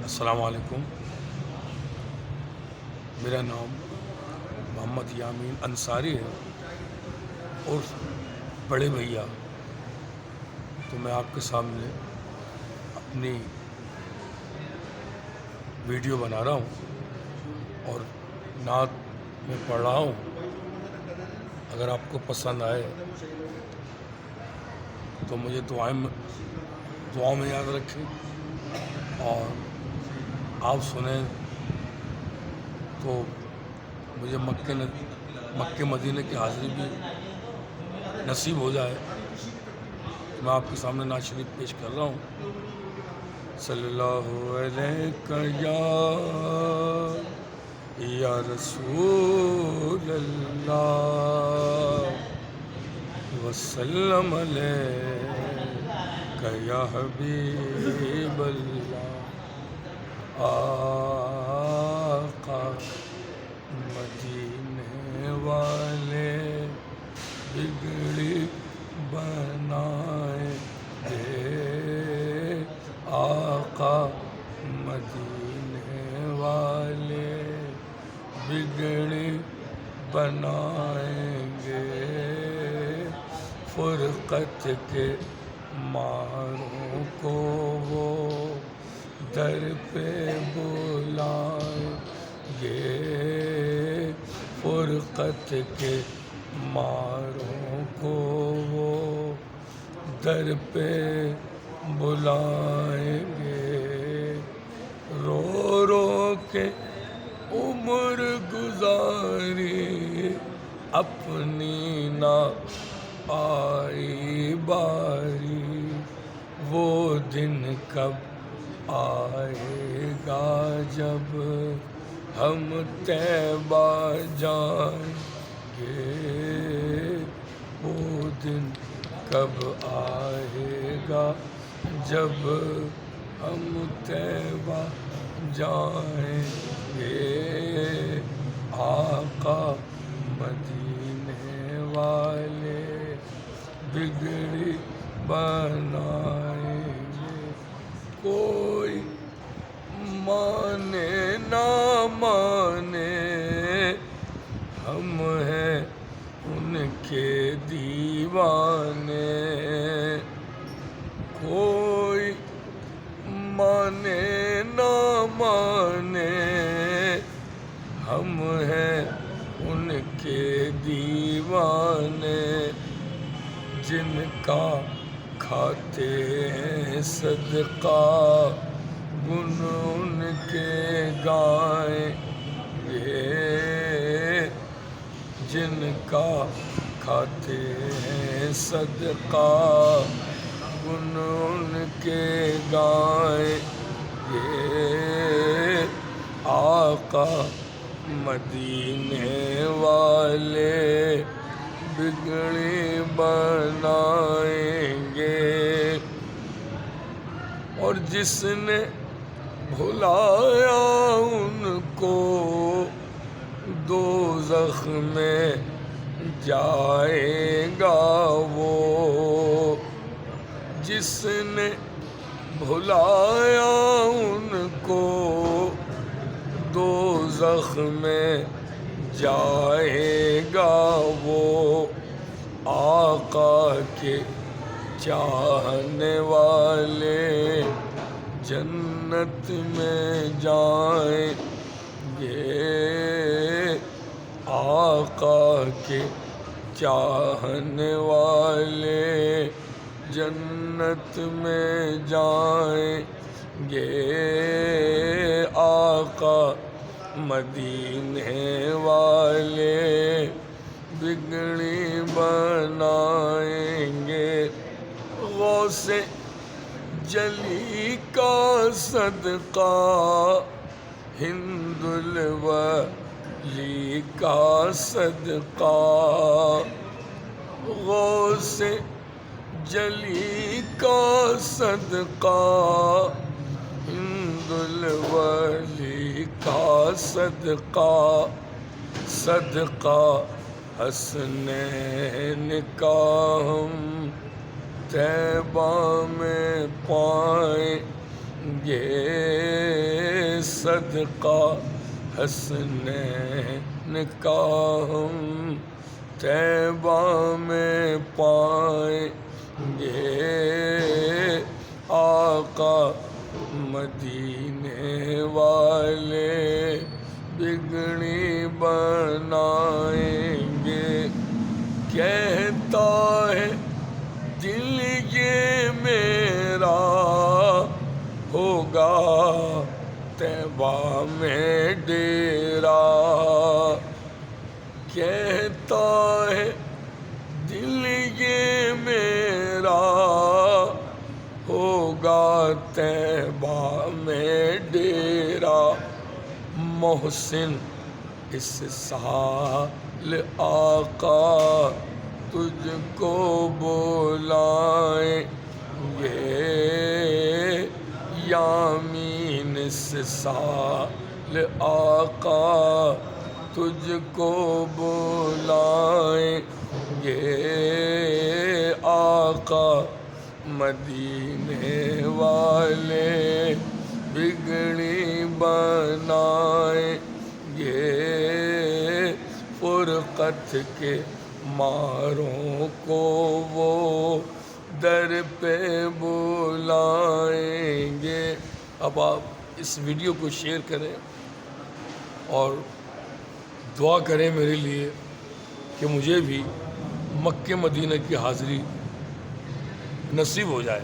السلام علیکم. میرا نام محمد یامین انصاری ہے اور بڑے بھیا. تو میں آپ کے سامنے اپنی ویڈیو بنا رہا ہوں اور نعت میں پڑھ رہا ہوں. اگر آپ کو پسند آئے تو مجھے دعاؤں میں یاد رکھیں، اور آپ سنیں تو مجھے مکے مدینے کی حاضری بھی نصیب ہو جائے. میں آپ کے سامنے نعت شریف پیش کر رہا ہوں. صلی اللہ علیہ یا رسول اللہ وسلم علیہ یا حبیب اللہ. آقا مدینے والے بگڑی بنائیں گے، آقا مدینے والے بگڑی بنائیں گے. فرقت کے ماروں کو وہ در پہ بلائیں گے، فرقت کے ماروں کو وہ در پہ بلائیں گے. رو رو کے عمر گزاری اپنی نہ آئی باری، وہ دن کب آئے گا جب ہم طیبہ جائیں گے، وہ دن کب آئے گا جب ہم طیبہ جائیں گے. آقا مدینے والے بگڑی بنائیں گے. کوئی مانے نہ مانے ہم ہیں ان کے دیوانے، کوئی مانے نہ مانے ہم ہیں ان کے دیوانے. جن کا کھاتے ہیں صدقہ گن ان کے گائیں گے، جن کا کھاتے ہیں صدقہ گن ان کے گائیں گے. آقا مدینے والے بگڑی بنائیں گے. اور جس نے بھلایا ان کو دوزخ میں جائے گا وہ، جس نے بھلایا ان کو دوزخ میں جائے گا وہ. آقا کے چاہنے والے جنت میں جائیں گے، آقا کے چاہنے والے جنت میں جائیں گے. آقا مدینے والے بگڑی بنائیں گے. غوث جلی کا صدقہ ہند الولی کا صدقہ، غوث جلی کا صدقہ ہند الولی کا صدقہ، صدقہ حسنین کا ہم طیبہ میں پائیں گے. صدقہ حسنین کا ہم طیبہ میں پائیں گے آقا مدینے والے بگڑی بنائیں گے کہتا ہے دل یہ میرا ہوگا طیبہ میں ڈیرا کہتا ہے دل یہ میرا ہوگا طیبہ میں ڈیرا محسن اس سال آقا تجھ کو بلائیں گے یامین اس سال آقا تجھ کو بلائیں گے آقا مدینے والے بگڑی بنائیں گے فرقت کے ماروں کو وہ در پہ بلائیں گے۔ اب آپ اس ویڈیو کو شیئر کریں اور دعا کریں میرے لیے کہ مجھے بھی مکہ مدینہ کی حاضری نصیب ہو جائے۔